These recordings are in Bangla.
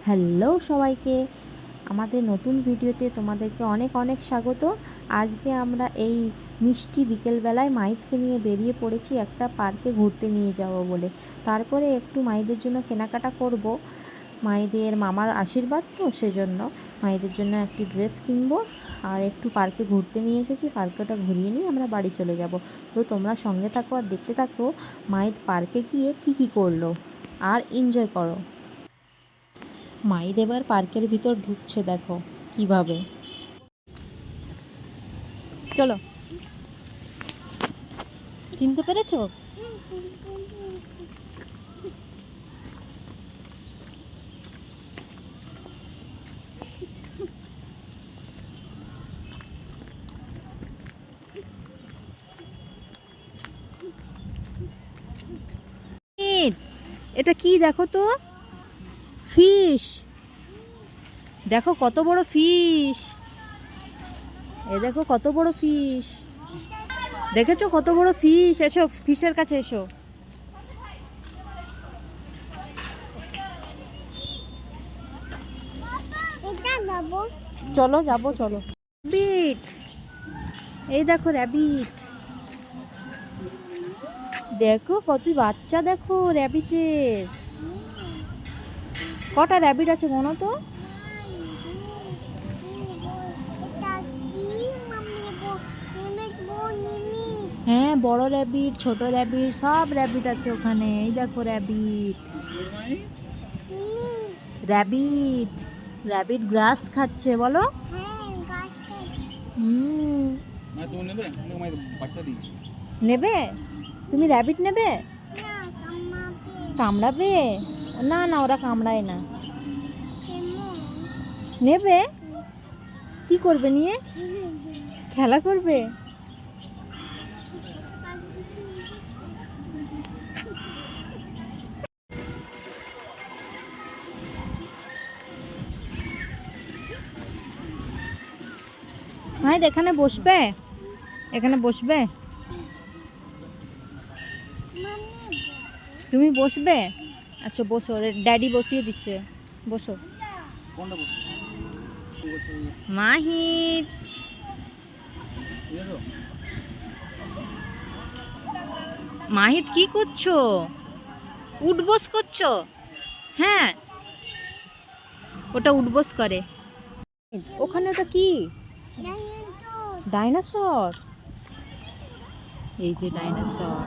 হ্যালো সবাইকে, আমাদের নতুন ভিডিওতে তোমাদেরকে অনেক অনেক স্বাগত। আজকে আমরা এই মিষ্টি বিকেলবেলায় মাইদকে নিয়ে বেরিয়ে পড়েছি একটা পার্কে ঘুরতে নিয়ে যাব বলে। তারপরে একটু মাইদের জন্য কেনাকাটা করব, মাইদের মামার আশীর্বাদ তো সেজন্য মাইদের জন্য একটি ড্রেস কিনবো আর একটু পার্কে ঘুরতে নিয়ে এসেছি। পার্কটা ঘুরিয়ে নিয়ে আমরা বাড়ি চলে যাব। তো তোমরা সঙ্গে থাকো আর দেখতে থাকো মাইদ পার্কে গিয়ে কী করলো আর এনজয় করো। মাইদ এবার পার্কের ভিতর ঢুকছে, দেখো কিভাবে। চলো, চিনতে পেরেছো? এটা কি দেখো তো, ফিশ। দেখো কত বড় ফিশ, এ দেখো কত বড় ফিশ, দেখেছো কত বড় ফিশ? এসো ফিশের কাছে এসো। চলো যাবো, চলো। র্যাবিট, এই দেখো র্যাবিট, দেখো কত বাচ্চা, দেখো র্যাবিটের। কটা র্যাবিট আছে মনে তো? হ্যাঁ, বড় র্যাবিট, ছোট র্যাবিট, সব র্যাবিট আছে ওখানে। এই দেখো র্যাবিট, র্যাবিট, র্যাবিট গ্রাস খাচ্ছে, বলো। নেবে? তুমি র্যাবিট নেবে? কামড়াবে? না না, ওরা কামড়ায় না। নেবে? কি করবে নিয়ে? খেলা করবে? ভাই এখানে বসবে, এখানে বসবে, তুমি বসবে? আচ্ছা বসো, ড্যাডি বসিয়ে দিচ্ছে, বসো। মাহিদ, মাহিদ কি করছো? উঠবোস করছো? হ্যাঁ, ওটা উঠবোস করে। ওখানে ওটা কি? ডাইনোসর। এই যে ডাইনোসর।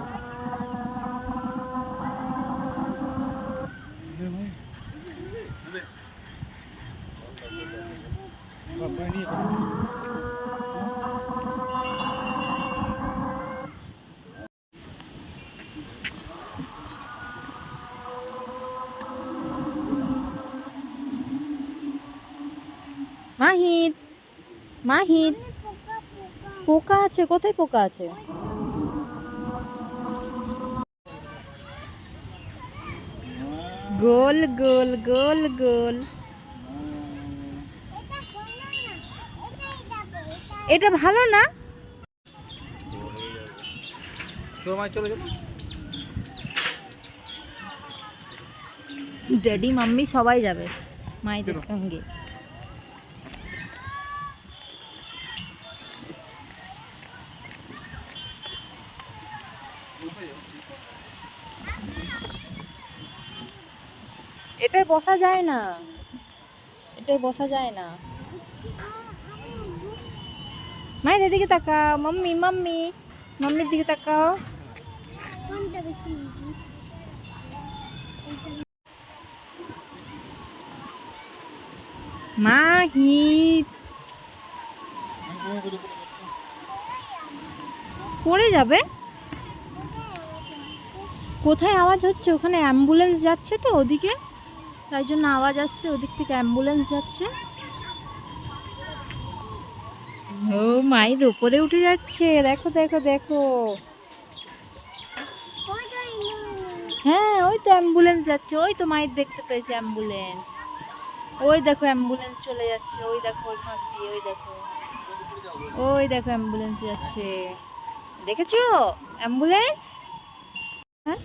মাহিদ, মাহিদ, পোকা আছে, কোথায় পোকা আছে? গোল গোল গোল গোল। এটা ভালো না? ড্যাডি মাম্মি সবাই যাবে মাইদের সঙ্গে। এটাই বসা যায় না, এটাই বসা যায় না। মায়ের দিকে তাকাও, মাম্মি মাম্মি, মাম্মির দিকে তাকাও। মাহিদ, পড়ে যাবে। কোথায় আওয়াজ হচ্ছে? ওখানে অ্যাম্বুলেন্স যাচ্ছে তো ওদিকে, তাই জন্য আওয়াজ আসছে, ওদিক থেকে অ্যাম্বুলেন্স যাচ্ছে। ও মাইদ উপরে উঠে যাচ্ছে, দেখো দেখো দেখো। হ্যাঁ, ওই তো অ্যাম্বুলেন্স যাচ্ছে, ওই তো মাইদ দেখতে পেয়েছে অ্যাম্বুলেন্স। ওই দেখো অ্যাম্বুলেন্স চলে যাচ্ছে, ওই দেখো ওই ফাঁক দিয়ে, ওই দেখো, ওই দেখো অ্যাম্বুলেন্স যাচ্ছে, দেখেছো অ্যাম্বুলেন্স? হ্যাঁ,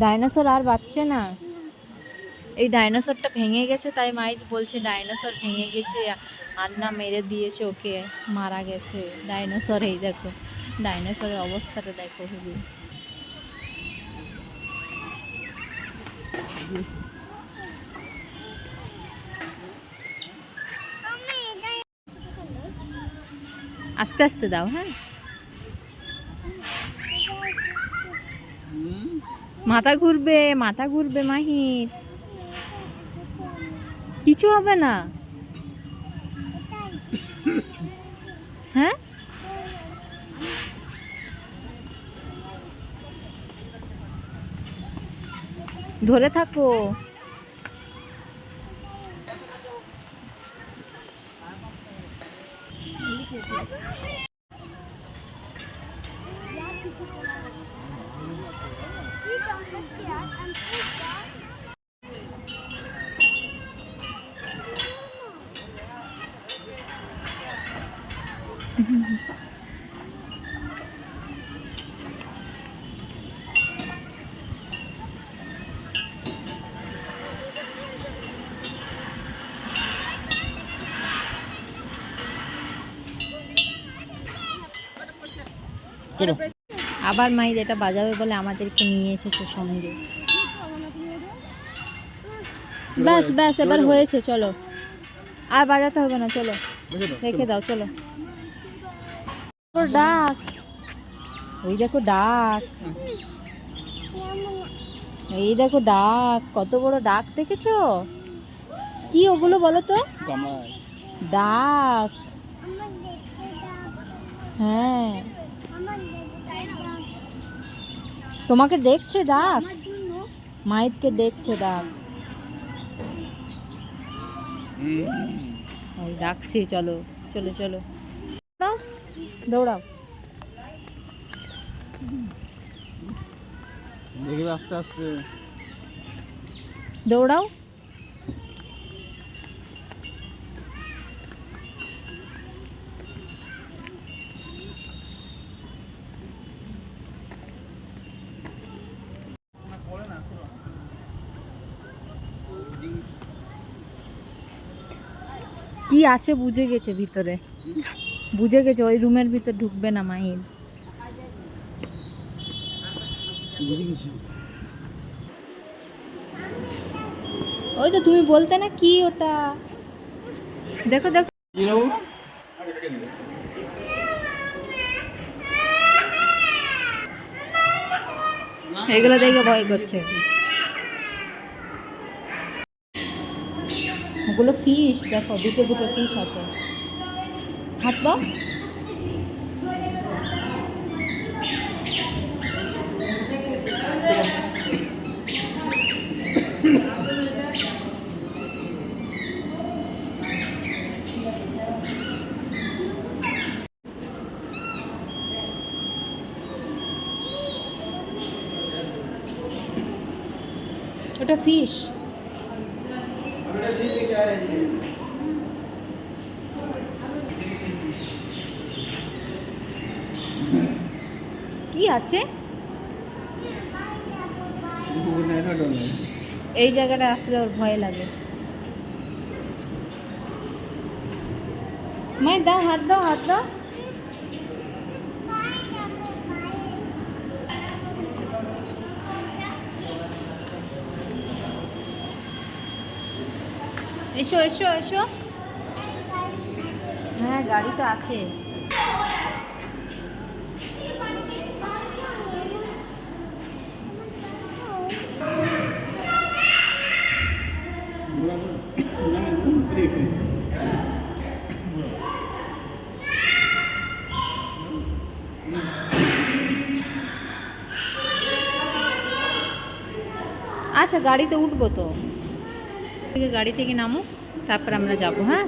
ডাইনোসর আর বাঁচছে না। এই ডাইনোসরটা ভেঙে গেছে, তাই মাই বলছে ডাইনোসর ভেঙে গেছে, আর না মেরে দিয়েছে ওকে, মারা গেছে ডাইনোসর। এই দেখো ডাইনোসরের অবস্থাটা দেখো খুবই। আস্তে আস্তে দাও, হ্যাঁ। মাথা ঘুরবে, মাথা ঘুরবে মাহির, কিছু হবে না। হ্যাঁ ধরে থাকো। আবার মাই এটা বাজাবে বলে আমাদেরকে নিয়ে এসেছে সঙ্গে। ব্যাস ব্যাস এবার হয়েছে, চলো আর বাজাতে হবে না, চলো রেখে দাও, চলো। ডাক, ওই দেখো ডাক, এই দেখো ডাক, কত বড় ডাক দেখেছো? কি ওগুলো বলো তো? ডাক, হ্যাঁ তোমাকে দেখছে ডাক, মাইতকে দেখছে ডাক। ওই ডাকছি, চলো চলো চলো দৌড়াও, আস্তে আস্তে দৌড়াও। কি আছে বুঝে গেছে ভিতরে, বুঝে গেছে ওই রুমের ভিতর ঢুকবে না মাহিন। ওই তো তুমি বলতে না কি ওটা, দেখো দেখো এগুলো দেখে ভয় করছে। ওগুলো ফিশ, দেখো দুটো দুটো ফিশ আছে। হাত দাও, ওটা ফিশ। কি আছে এই জায়গাটা আসলে ওর ভয় লাগে। মায়ের দাও, হাত দাও, হাত দাও। এসো এসো এসো, হ্যাঁ গাড়ি তো আছে। আচ্ছা গাড়িতে উঠবো তো, গাড়ি থেকে নামো তারপর আমরা যাব। হ্যাঁ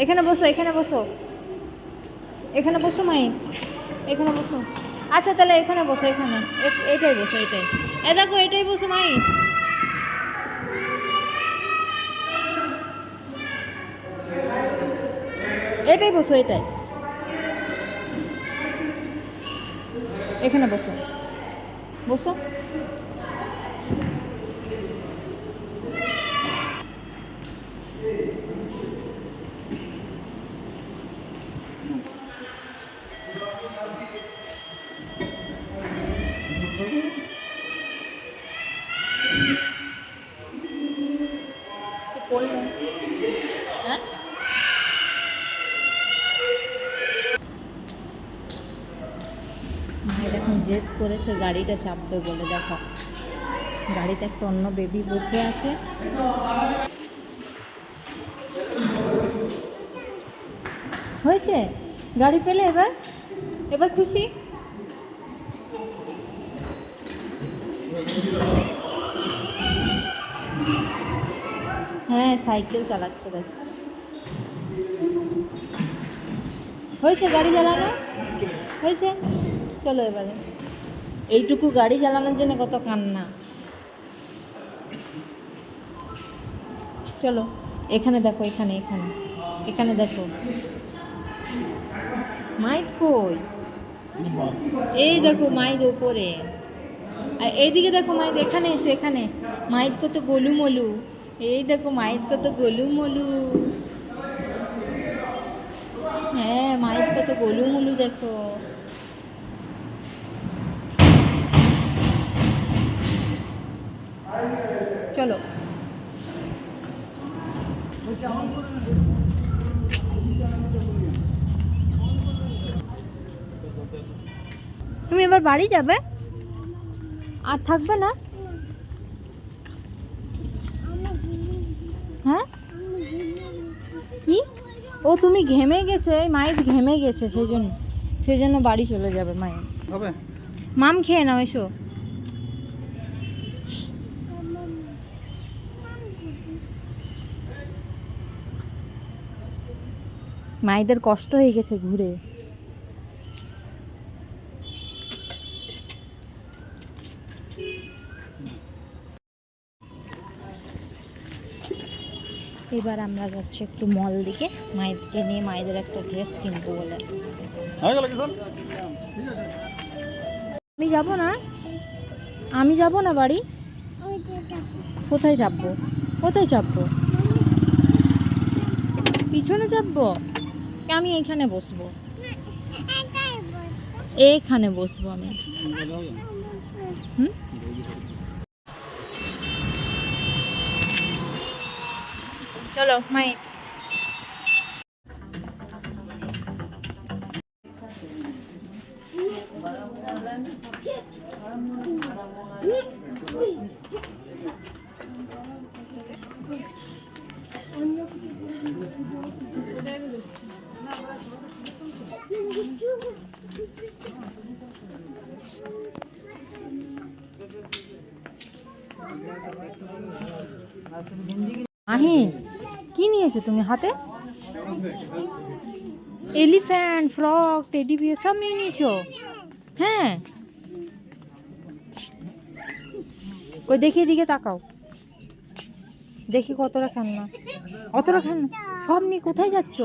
এখানে বসো, এখানে বসো, এখানে বসো মাই, এখানে বসো। আচ্ছা তাহলে এখানে বসো, এখানে এটাই বসো, এটাই এ দেখো এটাই বসো মাই, এটাই বসো, এটাই এখানে বসো, বসো হ্যাঁ মায়ের এখন জেদ করেছে গাড়িটা চাপবে বলে। দেখো গাড়িতে একটা অন্য বেবি বসে আছে। হয়েছে গাড়ি পেলে এবার এবার খুশি? হ্যাঁ সাইকেল চালাচ্ছে দেখ। হয়েছে গাড়ি চালানো হয়েছে। চলো এবারে এইটুকু গাড়ি চালানোর জন্য কত কান্না। চলো এখানে দেখো, এখানে এখানে এখানে দেখো মাইদ কই? এই দেখো মাইদ ওপরে, আর এইদিকে দেখো মাইদ এখানে এসে, এখানে মাইদ কত গোলুমলু। এই দেখো মাইদ কত গোলুমলু। হ্যাঁ মাইদ কত গোলুমলু দেখো। চলো তুমি এবার বাড়ি যাবে আর থাকবে না? হ্যাঁ কি? ও তুমি ঘেমে গেছো, এই মাইদ ঘেমে গেছে সেই জন্য বাড়ি চলে যাবে মাইদ। মাম খেয়ে নাও এসো। মাইদের কষ্ট হয়ে গেছে ঘুরে। এবার আমরা যাচ্ছি একটু মল দিকে মাইদকে নিয়ে, মাইদের একটা ড্রেস কিনবো বলে। আমি যাব না, আমি যাব না বাড়ি। কোথায় যাবো? কোথায় চাপবো? পিছনে চাপবো? আমি এইখানে বসবো, এইখানে বসবো আমি। চলো মাই। মাহি কি নিয়েছো তুমি হাতে? এলিফ্যান্ট, ফ্রক, টেডি বিয়ার সব নিয়ে নিয়েছো? হ্যাঁ ওই দেখি, এদিকে তাকাও, দেখি কতটা কান্না, অতটা কান্না সব নিয়ে কোথায় যাচ্ছ?